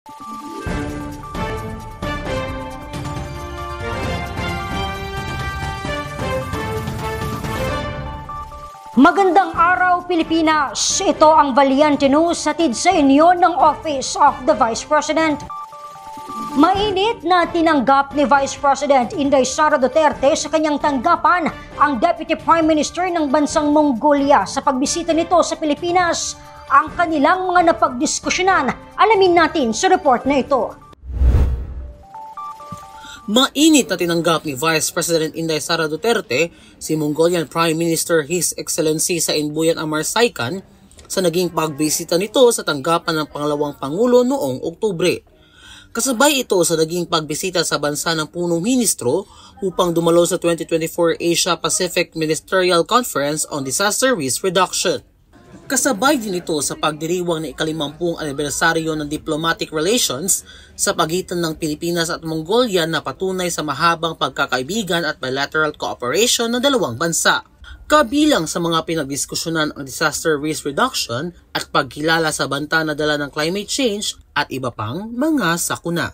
Magandang araw, Pilipinas! Ito ang Valiente News, hatid sa inyo ng Office of the Vice President. Mainit na tinanggap ni Vice President Inday Sara Duterte sa kanyang tanggapan ang Deputy Prime Minister ng bansang Mongolia sa pagbisita nito sa Pilipinas. Ang kanilang mga napagdiskusyonan, alamin natin sa report na ito. Mainit na tinanggap ni Vice President Inday Sara Duterte si Mongolian Prime Minister His Excellency Sainbuyan Amar Saikan sa naging pagbisita nito sa tanggapan ng pangalawang Pangulo noong Oktubre. Kasabay ito sa naging pagbisita sa bansa ng punong ministro upang dumalo sa 2024 Asia-Pacific Ministerial Conference on Disaster Risk Reduction. Kasabay din ito sa pagdiriwang ng ika-50 anibersaryo ng diplomatic relations sa pagitan ng Pilipinas at Mongolia na patunay sa mahabang pagkakaibigan at bilateral cooperation ng dalawang bansa. Kabilang sa mga pinagdiskusyonan ang disaster risk reduction at pagkilala sa banta na dala ng climate change at iba pang mga sakuna.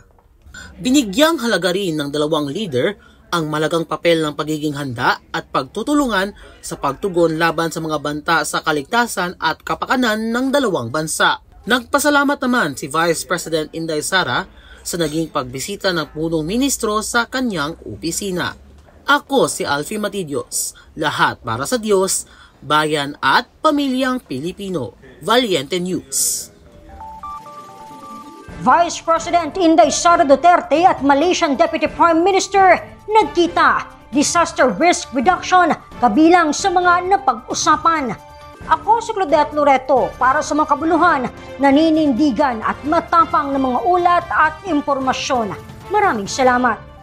Binigyang halaga rin ng dalawang leader ang malagang papel ng pagiging handa at pagtutulungan sa pagtugon laban sa mga banta sa kaligtasan at kapakanan ng dalawang bansa. Nagpasalamat naman si Vice President Inday Sara sa naging pagbisita ng punong ministro sa kanyang opisina. Ako si Alfie Matidios, lahat para sa Diyos, bayan at pamilyang Pilipino. Valiente News. Vice President Inday Sara Duterte at Malaysian Deputy Prime Minister nagkita, disaster risk reduction kabilang sa mga napag-usapan. Ako si Claudette Loreto para sa mga kabuluhan, naninindigan at matapang na mga ulat at impormasyon. Maraming salamat.